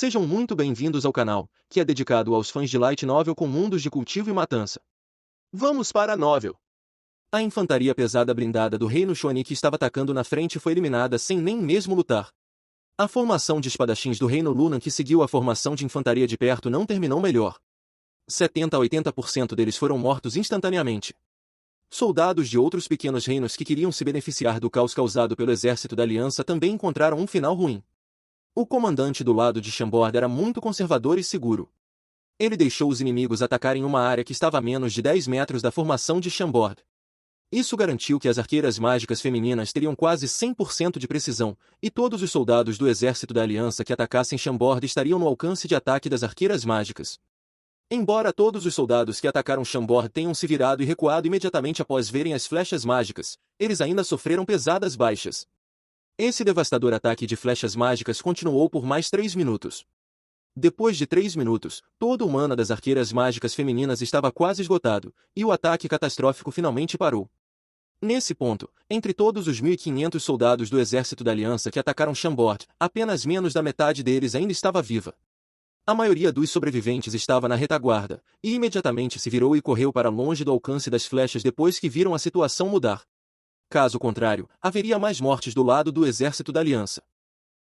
Sejam muito bem-vindos ao canal, que é dedicado aos fãs de light novel com mundos de cultivo e matança. Vamos para a novel. A infantaria pesada blindada do reino Chuani que estava atacando na frente foi eliminada sem nem mesmo lutar. A formação de espadachins do reino Lunan que seguiu a formação de infantaria de perto não terminou melhor. 70 a 80% deles foram mortos instantaneamente. Soldados de outros pequenos reinos que queriam se beneficiar do caos causado pelo exército da Aliança também encontraram um final ruim. O comandante do lado de Chambord era muito conservador e seguro. Ele deixou os inimigos atacarem uma área que estava a menos de 10 metros da formação de Chambord. Isso garantiu que as arqueiras mágicas femininas teriam quase 100% de precisão, e todos os soldados do exército da Aliança que atacassem Chambord estariam no alcance de ataque das arqueiras mágicas. Embora todos os soldados que atacaram Chambord tenham se virado e recuado imediatamente após verem as flechas mágicas, eles ainda sofreram pesadas baixas. Esse devastador ataque de flechas mágicas continuou por mais 3 minutos. Depois de 3 minutos, todo o mana das arqueiras mágicas femininas estava quase esgotado, e o ataque catastrófico finalmente parou. Nesse ponto, entre todos os 1.500 soldados do exército da Aliança que atacaram Chambord, apenas menos da metade deles ainda estava viva. A maioria dos sobreviventes estava na retaguarda, e imediatamente se virou e correu para longe do alcance das flechas depois que viram a situação mudar. Caso contrário, haveria mais mortes do lado do exército da Aliança.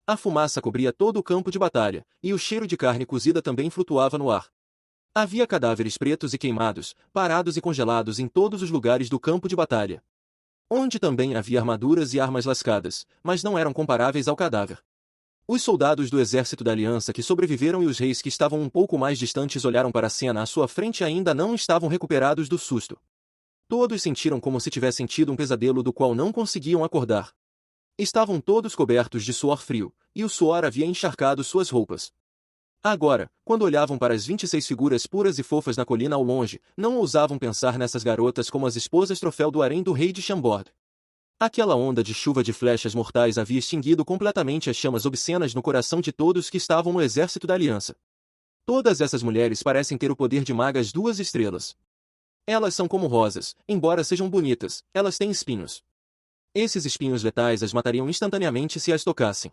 A fumaça cobria todo o campo de batalha, e o cheiro de carne cozida também flutuava no ar. Havia cadáveres pretos e queimados, parados e congelados em todos os lugares do campo de batalha. Onde também havia armaduras e armas lascadas, mas não eram comparáveis ao cadáver. Os soldados do exército da Aliança que sobreviveram e os reis que estavam um pouco mais distantes olharam para a cena à sua frente e ainda não estavam recuperados do susto. Todos sentiram como se tivessem tido um pesadelo do qual não conseguiam acordar. Estavam todos cobertos de suor frio, e o suor havia encharcado suas roupas. Agora, quando olhavam para as 26 figuras puras e fofas na colina ao longe, não ousavam pensar nessas garotas como as esposas troféu do harém do rei de Chambord. Aquela onda de chuva de flechas mortais havia extinguido completamente as chamas obscenas no coração de todos que estavam no exército da Aliança. Todas essas mulheres parecem ter o poder de magas 2 estrelas. Elas são como rosas, embora sejam bonitas, elas têm espinhos. Esses espinhos letais as matariam instantaneamente se as tocassem.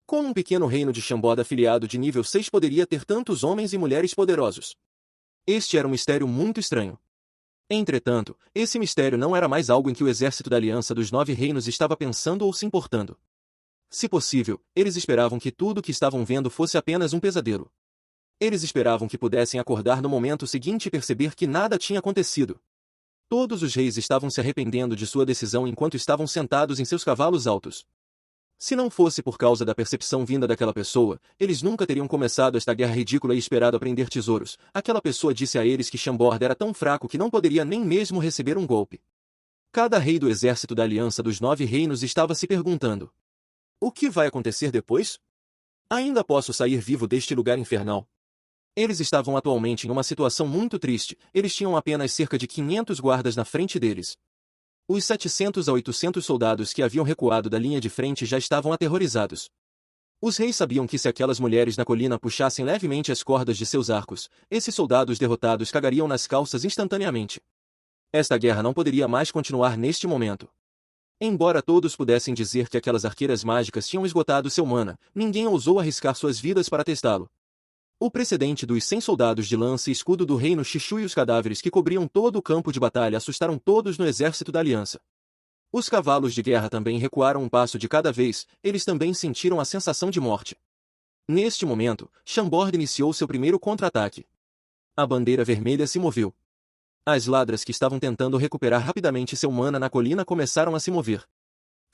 Como um pequeno reino de Chambord afiliado de nível 6 poderia ter tantos homens e mulheres poderosos? Este era um mistério muito estranho. Entretanto, esse mistério não era mais algo em que o exército da Aliança dos 9 Reinos estava pensando ou se importando. Se possível, eles esperavam que tudo o que estavam vendo fosse apenas um pesadelo. Eles esperavam que pudessem acordar no momento seguinte e perceber que nada tinha acontecido. Todos os reis estavam se arrependendo de sua decisão enquanto estavam sentados em seus cavalos altos. Se não fosse por causa da percepção vinda daquela pessoa, eles nunca teriam começado esta guerra ridícula e esperado aprender tesouros. Aquela pessoa disse a eles que Chambord era tão fraco que não poderia nem mesmo receber um golpe. Cada rei do exército da Aliança dos 9 Reinos estava se perguntando: o que vai acontecer depois? Ainda posso sair vivo deste lugar infernal? Eles estavam atualmente em uma situação muito triste, eles tinham apenas cerca de 500 guardas na frente deles. Os 700 a 800 soldados que haviam recuado da linha de frente já estavam aterrorizados. Os reis sabiam que se aquelas mulheres na colina puxassem levemente as cordas de seus arcos, esses soldados derrotados cagariam nas calças instantaneamente. Esta guerra não poderia mais continuar neste momento. Embora todos pudessem dizer que aquelas arqueiras mágicas tinham esgotado seu mana, ninguém ousou arriscar suas vidas para testá-lo. O precedente dos 100 soldados de lança e escudo do reino Xixu e os cadáveres que cobriam todo o campo de batalha assustaram todos no exército da Aliança. Os cavalos de guerra também recuaram um passo de cada vez, eles também sentiram a sensação de morte. Neste momento, Chambord iniciou seu primeiro contra-ataque. A bandeira vermelha se moveu. As ladras que estavam tentando recuperar rapidamente seu mana na colina começaram a se mover.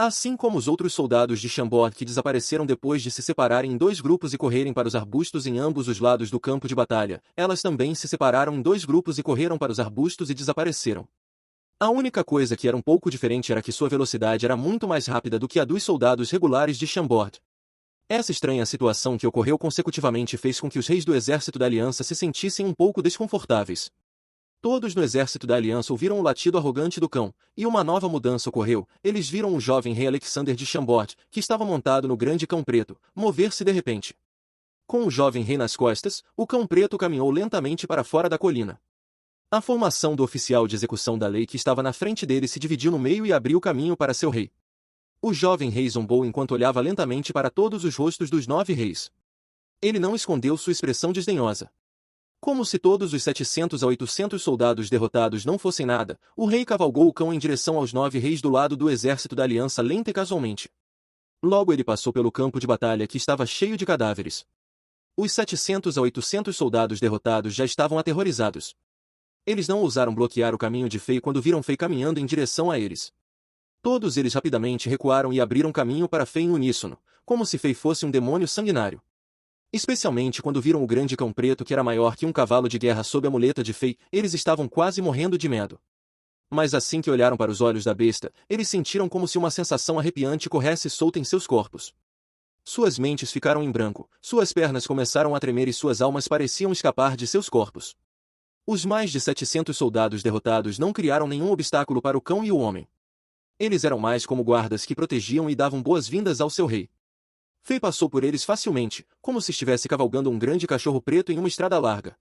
Assim como os outros soldados de Chambord que desapareceram depois de se separarem em 2 grupos e correrem para os arbustos em ambos os lados do campo de batalha, elas também se separaram em 2 grupos e correram para os arbustos e desapareceram. A única coisa que era um pouco diferente era que sua velocidade era muito mais rápida do que a dos soldados regulares de Chambord. Essa estranha situação que ocorreu consecutivamente fez com que os reis do exército da Aliança se sentissem um pouco desconfortáveis. Todos no exército da Aliança ouviram o latido arrogante do cão, e uma nova mudança ocorreu. Eles viram o jovem rei Alexander de Chambord, que estava montado no grande cão preto, mover-se de repente. Com o jovem rei nas costas, o cão preto caminhou lentamente para fora da colina. A formação do oficial de execução da lei que estava na frente dele se dividiu no meio e abriu caminho para seu rei. O jovem rei zombou enquanto olhava lentamente para todos os rostos dos 9 reis. Ele não escondeu sua expressão desdenhosa. Como se todos os 700 a 800 soldados derrotados não fossem nada, o rei cavalgou o cão em direção aos 9 reis do lado do exército da aliança lenta e casualmente. Logo ele passou pelo campo de batalha que estava cheio de cadáveres. Os 700 a 800 soldados derrotados já estavam aterrorizados. Eles não ousaram bloquear o caminho de Fei quando viram Fei caminhando em direção a eles. Todos eles rapidamente recuaram e abriram caminho para Fei em uníssono, como se Fei fosse um demônio sanguinário. Especialmente quando viram o grande cão preto que era maior que um cavalo de guerra sob a muleta de Fei, eles estavam quase morrendo de medo. Mas assim que olharam para os olhos da besta, eles sentiram como se uma sensação arrepiante corresse solta em seus corpos. Suas mentes ficaram em branco, suas pernas começaram a tremer e suas almas pareciam escapar de seus corpos. Os mais de 700 soldados derrotados não criaram nenhum obstáculo para o cão e o homem. Eles eram mais como guardas que protegiam e davam boas-vindas ao seu rei. Fei passou por eles facilmente, como se estivesse cavalgando um grande cachorro preto em uma estrada larga.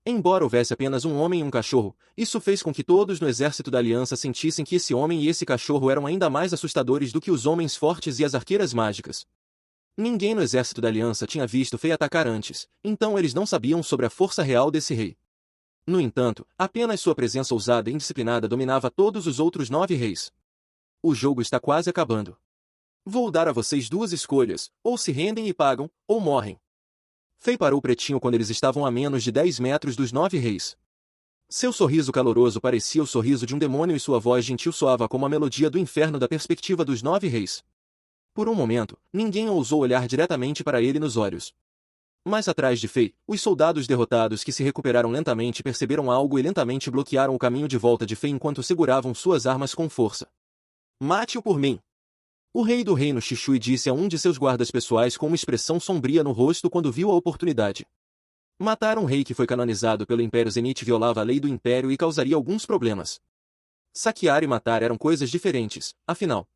Embora houvesse apenas um homem e um cachorro, isso fez com que todos no exército da aliança sentissem que esse homem e esse cachorro eram ainda mais assustadores do que os homens fortes e as arqueiras mágicas. Ninguém no exército da aliança tinha visto Fei atacar antes, então eles não sabiam sobre a força real desse rei. No entanto, apenas sua presença ousada e indisciplinada dominava todos os outros 9 reis. O jogo está quase acabando. Vou dar a vocês 2 escolhas, ou se rendem e pagam, ou morrem. Fei parou pretinho quando eles estavam a menos de 10 metros dos 9 reis. Seu sorriso caloroso parecia o sorriso de um demônio e sua voz gentil soava como a melodia do inferno da perspectiva dos 9 reis. Por um momento, ninguém ousou olhar diretamente para ele nos olhos. Mais atrás de Fei, os soldados derrotados que se recuperaram lentamente perceberam algo e lentamente bloquearam o caminho de volta de Fei enquanto seguravam suas armas com força. Mate-o por mim! O rei do reino Xishui disse a um de seus guardas pessoais com uma expressão sombria no rosto quando viu a oportunidade. Matar um rei que foi canonizado pelo Império Zenith violava a lei do Império e causaria alguns problemas. Saquear e matar eram coisas diferentes, afinal.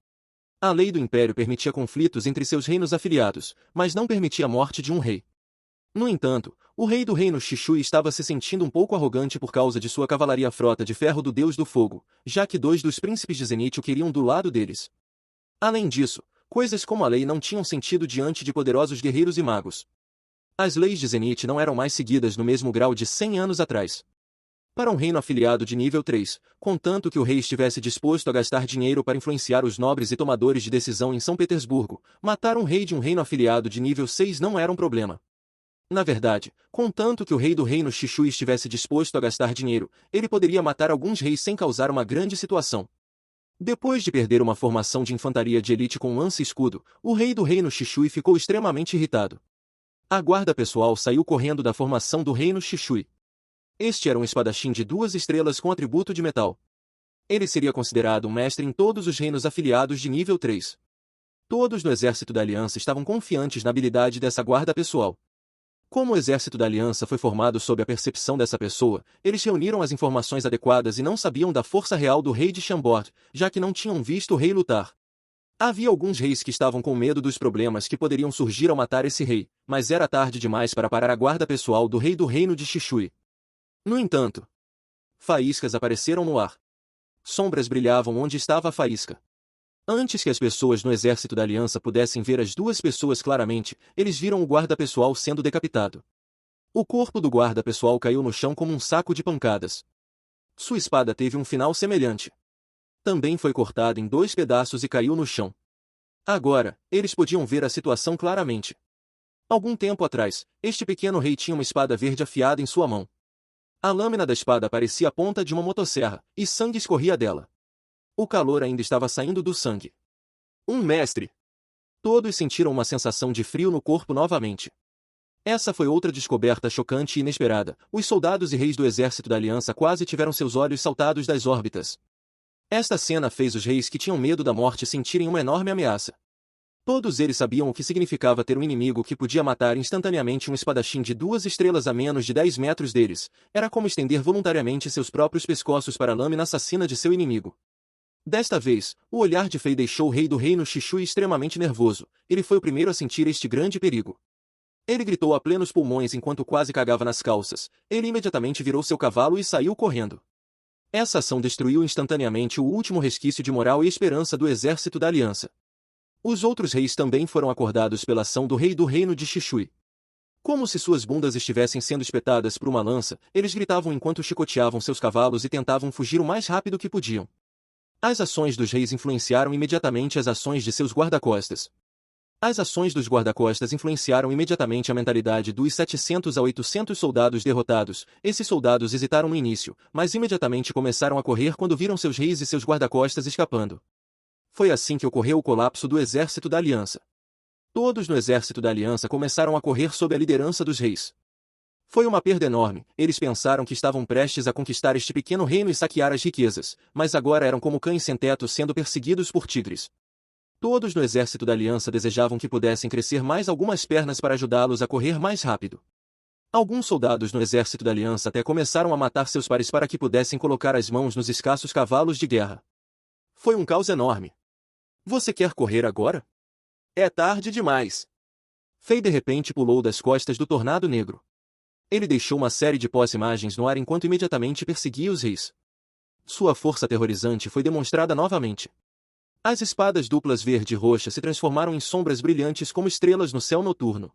A lei do Império permitia conflitos entre seus reinos afiliados, mas não permitia a morte de um rei. No entanto, o rei do reino Xishui estava se sentindo um pouco arrogante por causa de sua cavalaria frota de ferro do Deus do Fogo, já que 2 dos príncipes de Zenith o queriam do lado deles. Além disso, coisas como a lei não tinham sentido diante de poderosos guerreiros e magos. As leis de Zenith não eram mais seguidas no mesmo grau de 100 anos atrás. Para um reino afiliado de nível 3, contanto que o rei estivesse disposto a gastar dinheiro para influenciar os nobres e tomadores de decisão em São Petersburgo, matar um rei de um reino afiliado de nível 6 não era um problema. Na verdade, contanto que o rei do reino Xishui estivesse disposto a gastar dinheiro, ele poderia matar alguns reis sem causar uma grande situação. Depois de perder uma formação de infantaria de elite com lança e escudo, o rei do reino Xishui ficou extremamente irritado. A guarda pessoal saiu correndo da formação do reino Xishui. Este era um espadachim de 2 estrelas com atributo de metal. Ele seria considerado um mestre em todos os reinos afiliados de nível 3. Todos no exército da aliança estavam confiantes na habilidade dessa guarda pessoal. Como o exército da aliança foi formado sob a percepção dessa pessoa, eles reuniram as informações adequadas e não sabiam da força real do rei de Chambord, já que não tinham visto o rei lutar. Havia alguns reis que estavam com medo dos problemas que poderiam surgir ao matar esse rei, mas era tarde demais para parar a guarda pessoal do rei do reino de Xishui. No entanto, faíscas apareceram no ar. Sombras brilhavam onde estava a faísca. Antes que as pessoas no exército da aliança pudessem ver as 2 pessoas claramente, eles viram o guarda pessoal sendo decapitado. O corpo do guarda pessoal caiu no chão como um saco de pancadas. Sua espada teve um final semelhante. Também foi cortada em 2 pedaços e caiu no chão. Agora, eles podiam ver a situação claramente. Algum tempo atrás, este pequeno rei tinha uma espada verde afiada em sua mão. A lâmina da espada parecia a ponta de uma motosserra, e sangue escorria dela. O calor ainda estava saindo do sangue. Um mestre! Todos sentiram uma sensação de frio no corpo novamente. Essa foi outra descoberta chocante e inesperada. Os soldados e reis do exército da aliança quase tiveram seus olhos saltados das órbitas. Esta cena fez os reis que tinham medo da morte sentirem uma enorme ameaça. Todos eles sabiam o que significava ter um inimigo que podia matar instantaneamente um espadachim de 2 estrelas a menos de 10 metros deles. Era como estender voluntariamente seus próprios pescoços para a lâmina assassina de seu inimigo. Desta vez, o olhar de Fei deixou o rei do reino Xishui extremamente nervoso. Ele foi o primeiro a sentir este grande perigo. Ele gritou a plenos pulmões enquanto quase cagava nas calças. Ele imediatamente virou seu cavalo e saiu correndo. Essa ação destruiu instantaneamente o último resquício de moral e esperança do exército da aliança. Os outros reis também foram acordados pela ação do rei do reino de Xishui. Como se suas bundas estivessem sendo espetadas por uma lança, eles gritavam enquanto chicoteavam seus cavalos e tentavam fugir o mais rápido que podiam. As ações dos reis influenciaram imediatamente as ações de seus guarda-costas. As ações dos guarda-costas influenciaram imediatamente a mentalidade dos 700 a 800 soldados derrotados. Esses soldados hesitaram no início, mas imediatamente começaram a correr quando viram seus reis e seus guarda-costas escapando. Foi assim que ocorreu o colapso do exército da aliança. Todos no exército da aliança começaram a correr sob a liderança dos reis. Foi uma perda enorme. Eles pensaram que estavam prestes a conquistar este pequeno reino e saquear as riquezas, mas agora eram como cães sem teto sendo perseguidos por tigres. Todos no exército da aliança desejavam que pudessem crescer mais algumas pernas para ajudá-los a correr mais rápido. Alguns soldados no exército da aliança até começaram a matar seus pares para que pudessem colocar as mãos nos escassos cavalos de guerra. Foi um caos enorme. Você quer correr agora? É tarde demais. Fei de repente pulou das costas do Tornado Negro. Ele deixou uma série de pós-imagens no ar enquanto imediatamente perseguia os reis. Sua força aterrorizante foi demonstrada novamente. As espadas duplas verde e roxa se transformaram em sombras brilhantes como estrelas no céu noturno.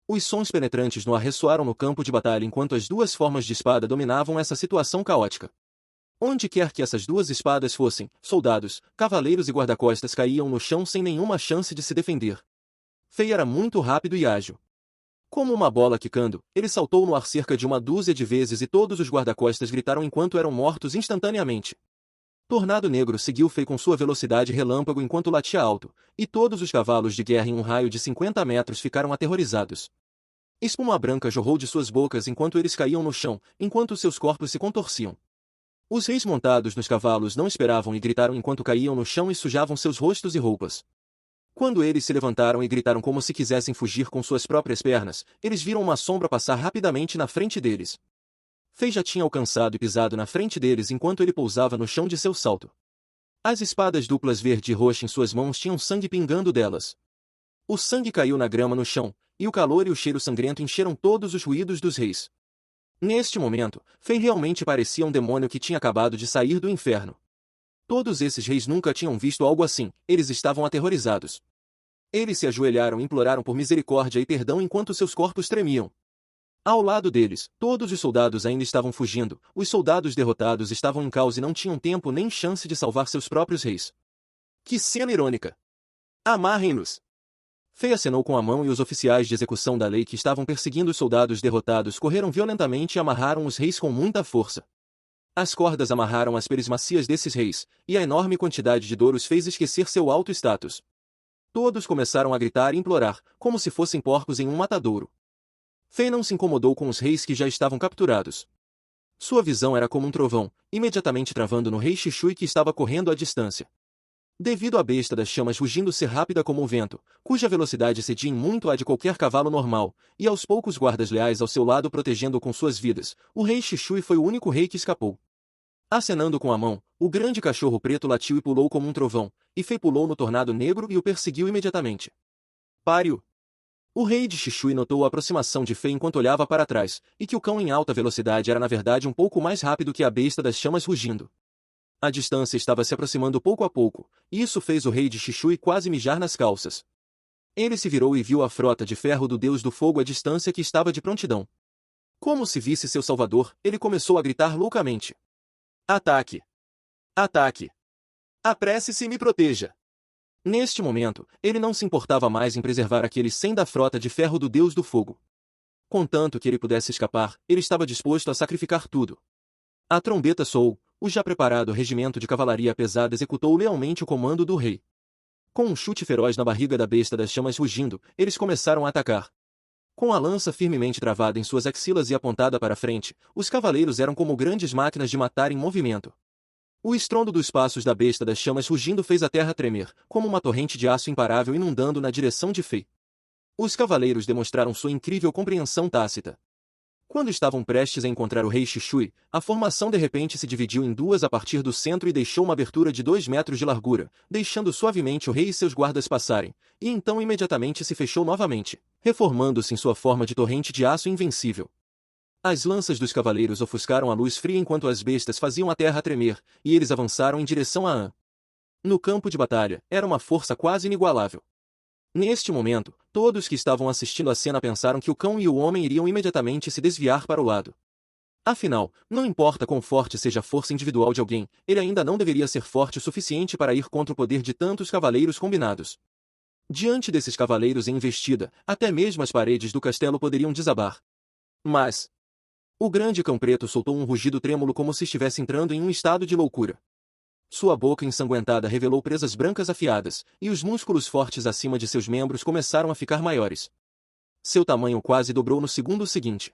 Os sons penetrantes no ar ressoaram no campo de batalha enquanto as duas formas de espada dominavam essa situação caótica. Onde quer que essas duas espadas fossem, soldados, cavaleiros e guarda-costas caíam no chão sem nenhuma chance de se defender. Fei era muito rápido e ágil. Como uma bola quicando, ele saltou no ar cerca de uma dúzia de vezes e todos os guarda-costas gritaram enquanto eram mortos instantaneamente. Tornado Negro seguiu Fei com sua velocidade relâmpago enquanto latia alto, e todos os cavalos de guerra em um raio de 50 metros ficaram aterrorizados. Espuma branca jorrou de suas bocas enquanto eles caíam no chão, enquanto seus corpos se contorciam. Os reis montados nos cavalos não esperavam e gritaram enquanto caíam no chão e sujavam seus rostos e roupas. Quando eles se levantaram e gritaram como se quisessem fugir com suas próprias pernas, eles viram uma sombra passar rapidamente na frente deles. Fei já tinha alcançado e pisado na frente deles enquanto ele pousava no chão de seu salto. As espadas duplas verde e roxa em suas mãos tinham sangue pingando delas. O sangue caiu na grama no chão, e o calor e o cheiro sangrento encheram todos os ruídos dos reis. Neste momento, Fei realmente parecia um demônio que tinha acabado de sair do inferno. Todos esses reis nunca tinham visto algo assim, eles estavam aterrorizados. Eles se ajoelharam e imploraram por misericórdia e perdão enquanto seus corpos tremiam. Ao lado deles, todos os soldados ainda estavam fugindo, os soldados derrotados estavam em caos e não tinham tempo nem chance de salvar seus próprios reis. Que cena irônica! Amarrem-nos! Fei acenou com a mão e os oficiais de execução da lei que estavam perseguindo os soldados derrotados correram violentamente e amarraram os reis com muita força. As cordas amarraram as perismacias desses reis, e a enorme quantidade de dor os fez esquecer seu alto status. Todos começaram a gritar e implorar, como se fossem porcos em um matadouro. Fei não se incomodou com os reis que já estavam capturados. Sua visão era como um trovão, imediatamente travando no rei Xixui que estava correndo à distância. Devido à besta das chamas rugindo ser rápida como o vento, cuja velocidade excedia em muito a de qualquer cavalo normal, e aos poucos guardas leais ao seu lado protegendo-o com suas vidas, o rei Xixui foi o único rei que escapou. Acenando com a mão, o grande cachorro preto latiu e pulou como um trovão, e Fei pulou no Tornado Negro e o perseguiu imediatamente. Pare-o! O rei de Xixui notou a aproximação de Fei enquanto olhava para trás, e que o cão em alta velocidade era na verdade um pouco mais rápido que a besta das chamas rugindo. A distância estava se aproximando pouco a pouco, e isso fez o rei de Xixui quase mijar nas calças. Ele se virou e viu a frota de ferro do Deus do Fogo à distância que estava de prontidão. Como se visse seu salvador, ele começou a gritar loucamente. Ataque! Ataque! Apresse-se e me proteja! Neste momento, ele não se importava mais em preservar aqueles 100 da frota de ferro do Deus do Fogo. Contanto que ele pudesse escapar, ele estava disposto a sacrificar tudo. A trombeta soou, o já preparado regimento de cavalaria pesada executou lealmente o comando do rei. Com um chute feroz na barriga da besta das chamas rugindo, eles começaram a atacar. Com a lança firmemente travada em suas axilas e apontada para frente, os cavaleiros eram como grandes máquinas de matar em movimento. O estrondo dos passos da besta das chamas rugindo fez a terra tremer, como uma torrente de aço imparável inundando na direção de Fei. Os cavaleiros demonstraram sua incrível compreensão tácita. Quando estavam prestes a encontrar o rei Xixui, a formação de repente se dividiu em duas a partir do centro e deixou uma abertura de 2 metros de largura, deixando suavemente o rei e seus guardas passarem, e então imediatamente se fechou novamente, reformando-se em sua forma de torrente de aço invencível. As lanças dos cavaleiros ofuscaram a luz fria enquanto as bestas faziam a terra tremer, e eles avançaram em direção a An. No campo de batalha, era uma força quase inigualável. Neste momento, Todos que estavam assistindo a cena pensaram que o cão e o homem iriam imediatamente se desviar para o lado. Afinal, não importa quão forte seja a força individual de alguém, ele ainda não deveria ser forte o suficiente para ir contra o poder de tantos cavaleiros combinados. Diante desses cavaleiros em investida, até mesmo as paredes do castelo poderiam desabar. Mas o grande cão preto soltou um rugido trêmulo como se estivesse entrando em um estado de loucura. Sua boca ensanguentada revelou presas brancas afiadas, e os músculos fortes acima de seus membros começaram a ficar maiores. Seu tamanho quase dobrou no segundo seguinte.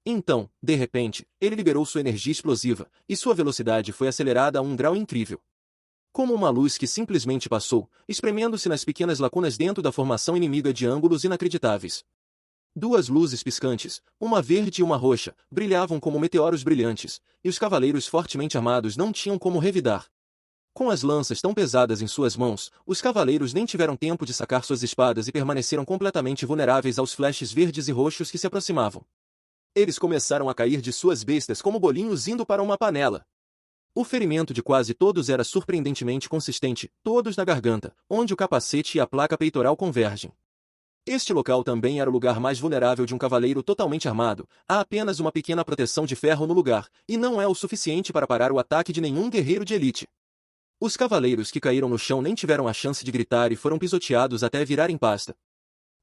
Então, de repente, ele liberou sua energia explosiva, e sua velocidade foi acelerada a um grau incrível. Como uma luz que simplesmente passou, espremendo-se nas pequenas lacunas dentro da formação inimiga de ângulos inacreditáveis. Duas luzes piscantes, uma verde e uma roxa, brilhavam como meteoros brilhantes, e os cavaleiros fortemente armados não tinham como revidar. Com as lanças tão pesadas em suas mãos, os cavaleiros nem tiveram tempo de sacar suas espadas e permaneceram completamente vulneráveis aos flashes verdes e roxos que se aproximavam. Eles começaram a cair de suas bestas como bolinhos indo para uma panela. O ferimento de quase todos era surpreendentemente consistente, todos na garganta, onde o capacete e a placa peitoral convergem. Este local também era o lugar mais vulnerável de um cavaleiro totalmente armado, há apenas uma pequena proteção de ferro no lugar, e não é o suficiente para parar o ataque de nenhum guerreiro de elite. Os cavaleiros que caíram no chão nem tiveram a chance de gritar e foram pisoteados até virarem pasta.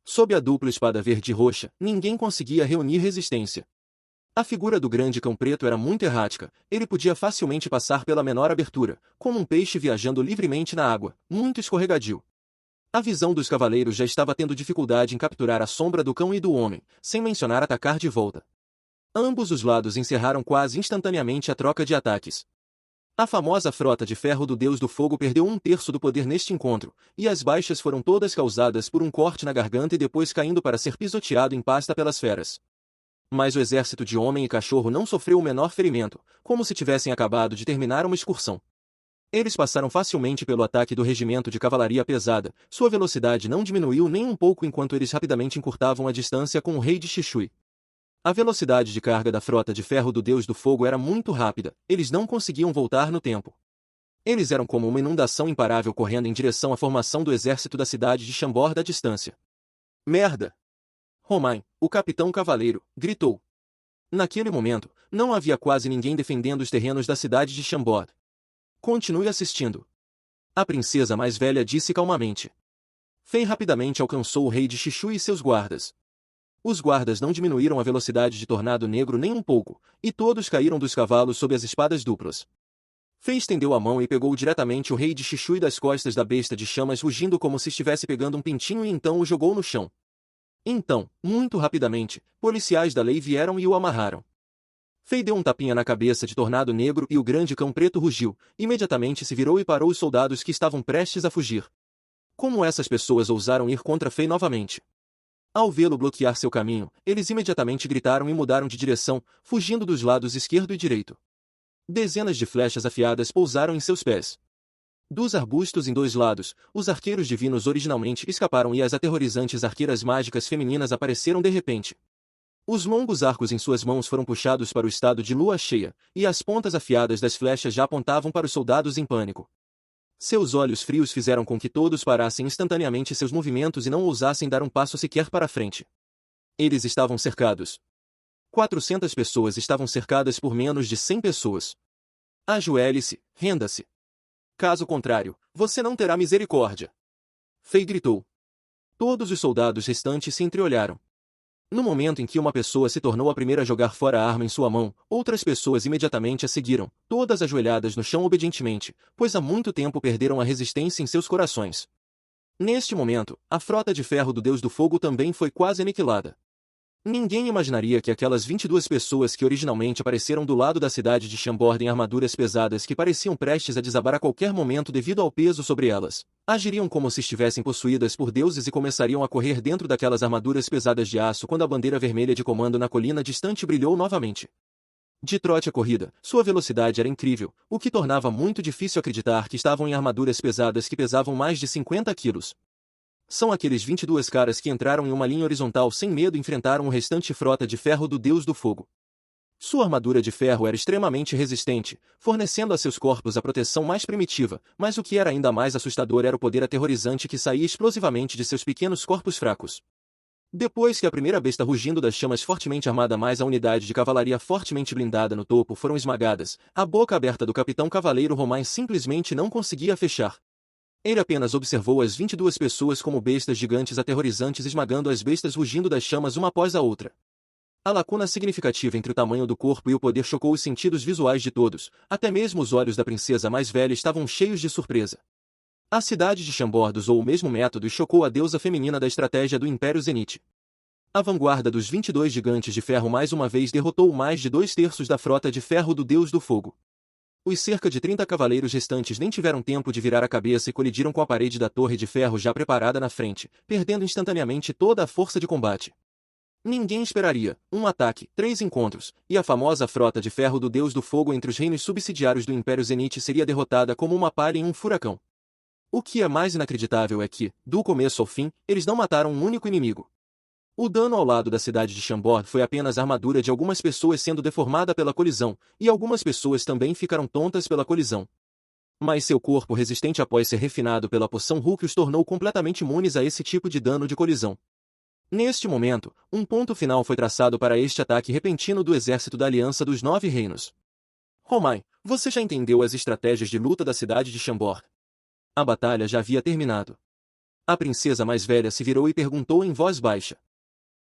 Sob a dupla espada verde e roxa, ninguém conseguia reunir resistência. A figura do grande cão preto era muito errática, ele podia facilmente passar pela menor abertura, como um peixe viajando livremente na água, muito escorregadio. A visão dos cavaleiros já estava tendo dificuldade em capturar a sombra do cão e do homem, sem mencionar atacar de volta. Ambos os lados encerraram quase instantaneamente a troca de ataques. A famosa frota de ferro do Deus do Fogo perdeu um terço do poder neste encontro, e as baixas foram todas causadas por um corte na garganta e depois caindo para ser pisoteado em pasta pelas feras. Mas o exército de homem e cachorro não sofreu o menor ferimento, como se tivessem acabado de terminar uma excursão. Eles passaram facilmente pelo ataque do regimento de cavalaria pesada, sua velocidade não diminuiu nem um pouco enquanto eles rapidamente encurtavam a distância com o rei de Xixui. A velocidade de carga da frota de ferro do Deus do Fogo era muito rápida, eles não conseguiam voltar no tempo. Eles eram como uma inundação imparável correndo em direção à formação do exército da cidade de Chambord da distância. Merda! Romain, o capitão cavaleiro, gritou. Naquele momento, não havia quase ninguém defendendo os terrenos da cidade de Chambord. Continue assistindo. A princesa mais velha disse calmamente. Fei rapidamente alcançou o rei de Xixui e seus guardas. Os guardas não diminuíram a velocidade de Tornado Negro nem um pouco, e todos caíram dos cavalos sob as espadas duplas. Fei estendeu a mão e pegou diretamente o rei de Xixui das costas da besta de chamas rugindo como se estivesse pegando um pintinho e então o jogou no chão. Então, muito rapidamente, policiais da lei vieram e o amarraram. Fei deu um tapinha na cabeça de Tornado Negro e o grande cão preto rugiu, imediatamente se virou e parou os soldados que estavam prestes a fugir. Como essas pessoas ousaram ir contra Fei novamente? Ao vê-lo bloquear seu caminho, eles imediatamente gritaram e mudaram de direção, fugindo dos lados esquerdo e direito. Dezenas de flechas afiadas pousaram em seus pés. Dos arbustos em dois lados, os arqueiros divinos originalmente escaparam e as aterrorizantes arqueiras mágicas femininas apareceram de repente. Os longos arcos em suas mãos foram puxados para o estado de lua cheia, e as pontas afiadas das flechas já apontavam para os soldados em pânico. Seus olhos frios fizeram com que todos parassem instantaneamente seus movimentos e não ousassem dar um passo sequer para frente. Eles estavam cercados. 400 pessoas estavam cercadas por menos de 100 pessoas. Ajoelhe-se, renda-se. Caso contrário, você não terá misericórdia. Fei gritou. Todos os soldados restantes se entreolharam. No momento em que uma pessoa se tornou a primeira a jogar fora a arma em sua mão, outras pessoas imediatamente a seguiram, todas ajoelhadas no chão obedientemente, pois há muito tempo perderam a resistência em seus corações. Neste momento, a frota de ferro do Deus do Fogo também foi quase aniquilada. Ninguém imaginaria que aquelas 22 pessoas que originalmente apareceram do lado da cidade de Chambord em armaduras pesadas que pareciam prestes a desabar a qualquer momento devido ao peso sobre elas, agiriam como se estivessem possuídas por deuses e começariam a correr dentro daquelas armaduras pesadas de aço quando a bandeira vermelha de comando na colina distante brilhou novamente. De trote a corrida, sua velocidade era incrível, o que tornava muito difícil acreditar que estavam em armaduras pesadas que pesavam mais de 50 quilos. São aqueles 22 caras que entraram em uma linha horizontal sem medo e enfrentaram o restante frota de ferro do Deus do Fogo. Sua armadura de ferro era extremamente resistente, fornecendo a seus corpos a proteção mais primitiva, mas o que era ainda mais assustador era o poder aterrorizante que saía explosivamente de seus pequenos corpos fracos. Depois que a primeira besta rugindo das chamas fortemente armada mais a unidade de cavalaria fortemente blindada no topo foram esmagadas, a boca aberta do capitão cavaleiro Romain simplesmente não conseguia fechar. Ele apenas observou as 22 pessoas como bestas gigantes aterrorizantes esmagando as bestas rugindo das chamas uma após a outra. A lacuna significativa entre o tamanho do corpo e o poder chocou os sentidos visuais de todos, até mesmo os olhos da princesa mais velha estavam cheios de surpresa. A cidade de Chambord usou o mesmo método e chocou a deusa feminina da estratégia do Império Zenith. A vanguarda dos 22 gigantes de ferro mais uma vez derrotou mais de 2/3 da frota de ferro do Deus do Fogo. Os cerca de 30 cavaleiros restantes nem tiveram tempo de virar a cabeça e colidiram com a parede da torre de ferro já preparada na frente, perdendo instantaneamente toda a força de combate. Ninguém esperaria um ataque, 3 encontros, e a famosa frota de ferro do Deus do Fogo entre os reinos subsidiários do Império Zenith seria derrotada como uma palha em um furacão. O que é mais inacreditável é que, do começo ao fim, eles não mataram um único inimigo. O dano ao lado da cidade de Chambord foi apenas a armadura de algumas pessoas sendo deformada pela colisão, e algumas pessoas também ficaram tontas pela colisão. Mas seu corpo resistente após ser refinado pela poção Hulk os tornou completamente imunes a esse tipo de dano de colisão. Neste momento, um ponto final foi traçado para este ataque repentino do exército da Aliança dos Nove Reinos. Romain, você já entendeu as estratégias de luta da cidade de Chambord? A batalha já havia terminado. A princesa mais velha se virou e perguntou em voz baixa.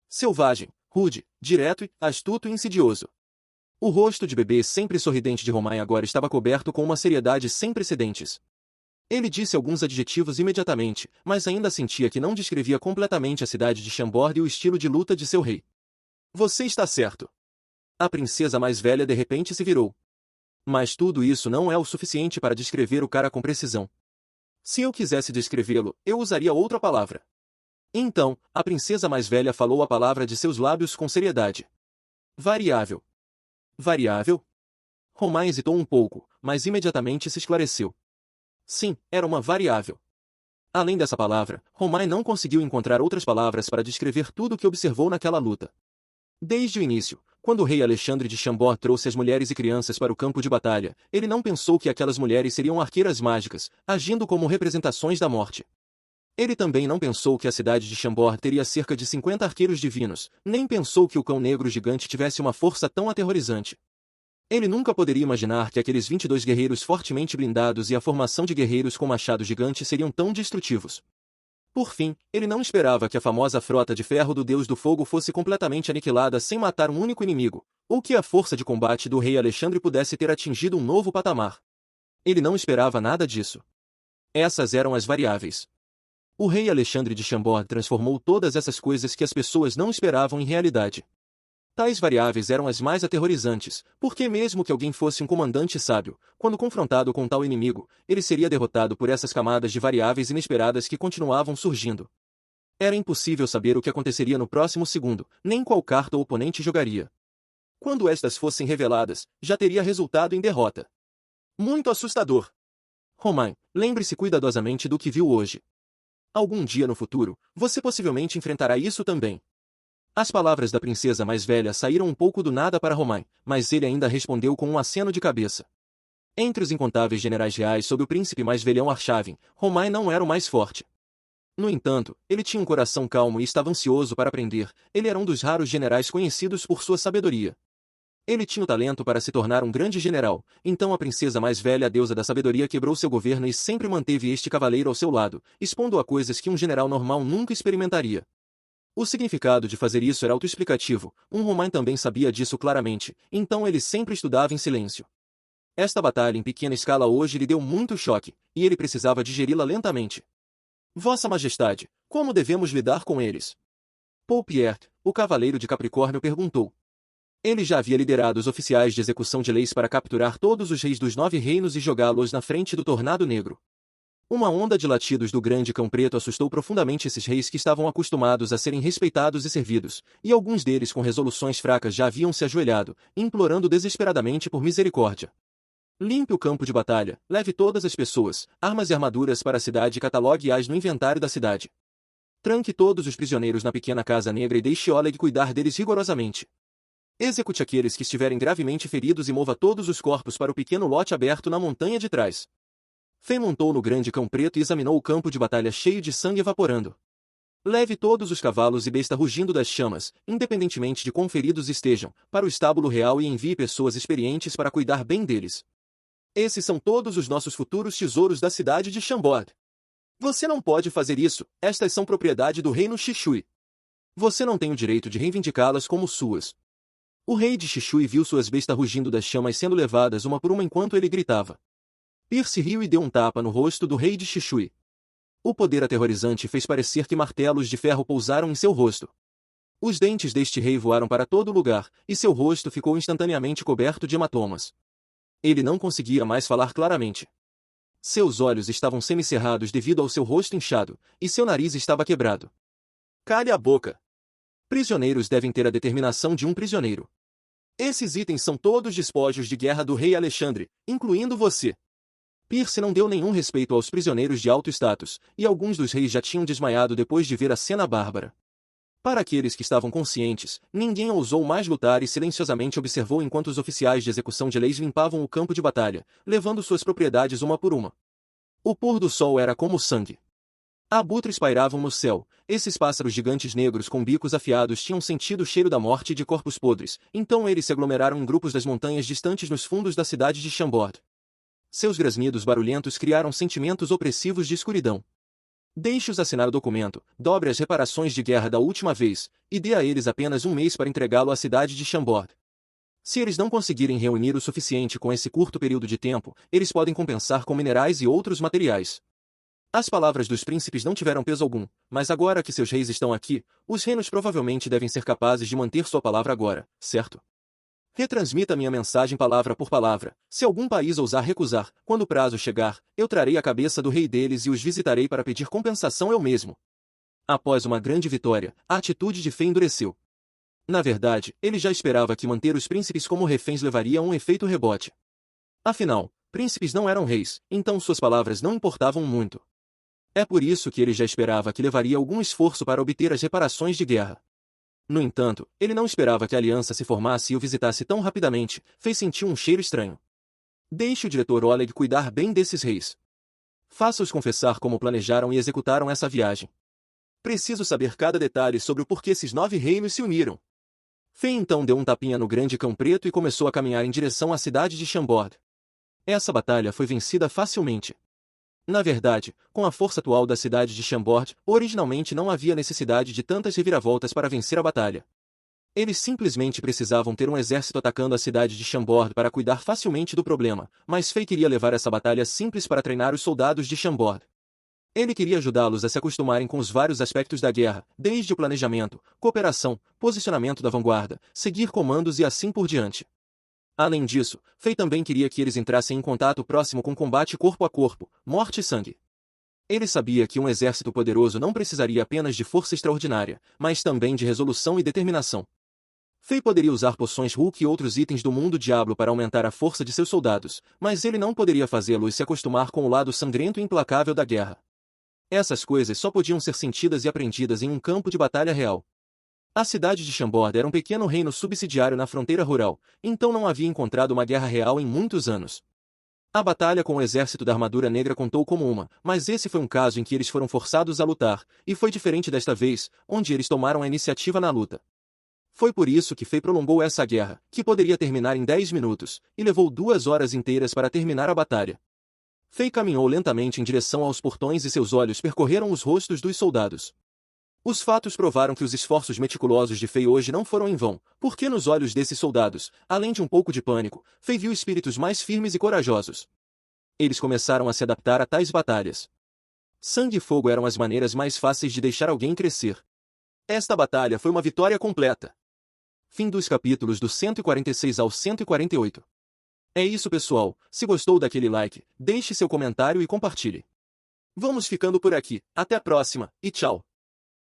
Selvagem, rude, direto e astuto e insidioso. O rosto de bebê sempre sorridente de Romain agora estava coberto com uma seriedade sem precedentes. Ele disse alguns adjetivos imediatamente, mas ainda sentia que não descrevia completamente a cidade de Chambord e o estilo de luta de seu rei. Você está certo. A princesa mais velha de repente se virou. Mas tudo isso não é o suficiente para descrever o cara com precisão. Se eu quisesse descrevê-lo, eu usaria outra palavra. Então, a princesa mais velha falou a palavra de seus lábios com seriedade. Variável. Variável? Romain hesitou um pouco, mas imediatamente se esclareceu. Sim, era uma variável. Além dessa palavra, Romain não conseguiu encontrar outras palavras para descrever tudo o que observou naquela luta. Desde o início, quando o rei Alexandre de Chambord trouxe as mulheres e crianças para o campo de batalha, ele não pensou que aquelas mulheres seriam arqueiras mágicas, agindo como representações da morte. Ele também não pensou que a cidade de Chambord teria cerca de 50 arqueiros divinos, nem pensou que o cão negro gigante tivesse uma força tão aterrorizante. Ele nunca poderia imaginar que aqueles 22 guerreiros fortemente blindados e a formação de guerreiros com machado gigante seriam tão destrutivos. Por fim, ele não esperava que a famosa frota de ferro do Deus do Fogo fosse completamente aniquilada sem matar um único inimigo, ou que a força de combate do rei Alexandre pudesse ter atingido um novo patamar. Ele não esperava nada disso. Essas eram as variáveis. O rei Alexandre de Chambord transformou todas essas coisas que as pessoas não esperavam em realidade. Tais variáveis eram as mais aterrorizantes, porque mesmo que alguém fosse um comandante sábio, quando confrontado com tal inimigo, ele seria derrotado por essas camadas de variáveis inesperadas que continuavam surgindo. Era impossível saber o que aconteceria no próximo segundo, nem qual carta o oponente jogaria. Quando estas fossem reveladas, já teria resultado em derrota. Muito assustador. Romain, lembre-se cuidadosamente do que viu hoje. Algum dia no futuro, você possivelmente enfrentará isso também. As palavras da princesa mais velha saíram um pouco do nada para Romain, mas ele ainda respondeu com um aceno de cabeça. Entre os incontáveis generais reais sob o príncipe mais velhão Arshavin, Romain não era o mais forte. No entanto, ele tinha um coração calmo e estava ansioso para aprender, ele era um dos raros generais conhecidos por sua sabedoria. Ele tinha o talento para se tornar um grande general, então a princesa mais velha, a deusa da sabedoria, quebrou seu governo e sempre manteve este cavaleiro ao seu lado, expondo a coisas que um general normal nunca experimentaria. O significado de fazer isso era autoexplicativo, Romain também sabia disso claramente, então ele sempre estudava em silêncio. Esta batalha em pequena escala hoje lhe deu muito choque, e ele precisava digeri-la lentamente. Vossa Majestade, como devemos lidar com eles? Paul Pierre, o cavaleiro de Capricórnio, perguntou. Ele já havia liderado os oficiais de execução de leis para capturar todos os reis dos 9 reinos e jogá-los na frente do Tornado Negro. Uma onda de latidos do grande cão preto assustou profundamente esses reis que estavam acostumados a serem respeitados e servidos, e alguns deles com resoluções fracas já haviam se ajoelhado, implorando desesperadamente por misericórdia. Limpe o campo de batalha, leve todas as pessoas, armas e armaduras para a cidade e catalogue-as no inventário da cidade. Tranque todos os prisioneiros na pequena casa negra e deixe Oleg cuidar deles rigorosamente. Execute aqueles que estiverem gravemente feridos e mova todos os corpos para o pequeno lote aberto na montanha de trás. Fei montou no grande cão preto e examinou o campo de batalha cheio de sangue evaporando. Leve todos os cavalos e besta rugindo das chamas, independentemente de quão feridos estejam, para o estábulo real e envie pessoas experientes para cuidar bem deles. Esses são todos os nossos futuros tesouros da cidade de Chambord. Você não pode fazer isso, estas são propriedade do reino Xishui. Você não tem o direito de reivindicá-las como suas. O rei de Xishui viu suas bestas rugindo das chamas sendo levadas uma por uma enquanto ele gritava. Pierce riu e deu um tapa no rosto do rei de Xishui. O poder aterrorizante fez parecer que martelos de ferro pousaram em seu rosto. Os dentes deste rei voaram para todo lugar, e seu rosto ficou instantaneamente coberto de hematomas. Ele não conseguia mais falar claramente. Seus olhos estavam semicerrados devido ao seu rosto inchado, e seu nariz estava quebrado. Cale a boca! Prisioneiros devem ter a determinação de um prisioneiro. Esses itens são todos despojos de guerra do rei Alexandre, incluindo você. Pierce não deu nenhum respeito aos prisioneiros de alto status, e alguns dos reis já tinham desmaiado depois de ver a cena bárbara. Para aqueles que estavam conscientes, ninguém ousou mais lutar e silenciosamente observou enquanto os oficiais de execução de leis limpavam o campo de batalha, levando suas propriedades uma por uma. O pôr do sol era como sangue. Abutres pairavam no céu, esses pássaros gigantes negros com bicos afiados tinham sentido o cheiro da morte e de corpos podres, então eles se aglomeraram em grupos das montanhas distantes nos fundos da cidade de Chambord. Seus grasnidos barulhentos criaram sentimentos opressivos de escuridão. Deixe-os assinar o documento, dobre as reparações de guerra da última vez, e dê a eles apenas um mês para entregá-lo à cidade de Chambord. Se eles não conseguirem reunir o suficiente com esse curto período de tempo, eles podem compensar com minerais e outros materiais. As palavras dos príncipes não tiveram peso algum, mas agora que seus reis estão aqui, os reinos provavelmente devem ser capazes de manter sua palavra agora, certo? Retransmita minha mensagem palavra por palavra. Se algum país ousar recusar, quando o prazo chegar, eu trarei a cabeça do rei deles e os visitarei para pedir compensação eu mesmo. Após uma grande vitória, a atitude de Fei endureceu. Na verdade, ele já esperava que manter os príncipes como reféns levaria a um efeito rebote. Afinal, príncipes não eram reis, então suas palavras não importavam muito. É por isso que ele já esperava que levaria algum esforço para obter as reparações de guerra. No entanto, ele não esperava que a aliança se formasse e o visitasse tão rapidamente, fez sentir um cheiro estranho. Deixe o diretor Oleg cuidar bem desses reis. Faça-os confessar como planejaram e executaram essa viagem. Preciso saber cada detalhe sobre o porquê esses 9 reinos se uniram. Fei então deu um tapinha no grande cão preto e começou a caminhar em direção à cidade de Chambord. Essa batalha foi vencida facilmente. Na verdade, com a força atual da cidade de Chambord, originalmente não havia necessidade de tantas reviravoltas para vencer a batalha. Eles simplesmente precisavam ter um exército atacando a cidade de Chambord para cuidar facilmente do problema, mas Fei queria levar essa batalha simples para treinar os soldados de Chambord. Ele queria ajudá-los a se acostumarem com os vários aspectos da guerra, desde o planejamento, cooperação, posicionamento da vanguarda, seguir comandos e assim por diante. Além disso, Fei também queria que eles entrassem em contato próximo com combate corpo a corpo, morte e sangue. Ele sabia que um exército poderoso não precisaria apenas de força extraordinária, mas também de resolução e determinação. Fei poderia usar poções Hulk e outros itens do mundo diablo para aumentar a força de seus soldados, mas ele não poderia fazê-los se acostumar com o lado sangrento e implacável da guerra. Essas coisas só podiam ser sentidas e aprendidas em um campo de batalha real. A cidade de Chambord era um pequeno reino subsidiário na fronteira rural, então não havia encontrado uma guerra real em muitos anos. A batalha com o exército da Armadura Negra contou como uma, mas esse foi um caso em que eles foram forçados a lutar, e foi diferente desta vez, onde eles tomaram a iniciativa na luta. Foi por isso que Fei prolongou essa guerra, que poderia terminar em 10 minutos, e levou 2 horas inteiras para terminar a batalha. Fei caminhou lentamente em direção aos portões e seus olhos percorreram os rostos dos soldados. Os fatos provaram que os esforços meticulosos de Fei hoje não foram em vão, porque nos olhos desses soldados, além de um pouco de pânico, Fei viu espíritos mais firmes e corajosos. Eles começaram a se adaptar a tais batalhas. Sangue e fogo eram as maneiras mais fáceis de deixar alguém crescer. Esta batalha foi uma vitória completa. Fim dos capítulos do 146 ao 148. É isso, pessoal. Se gostou daquele like, deixe seu comentário e compartilhe. Vamos ficando por aqui. Até a próxima, e tchau!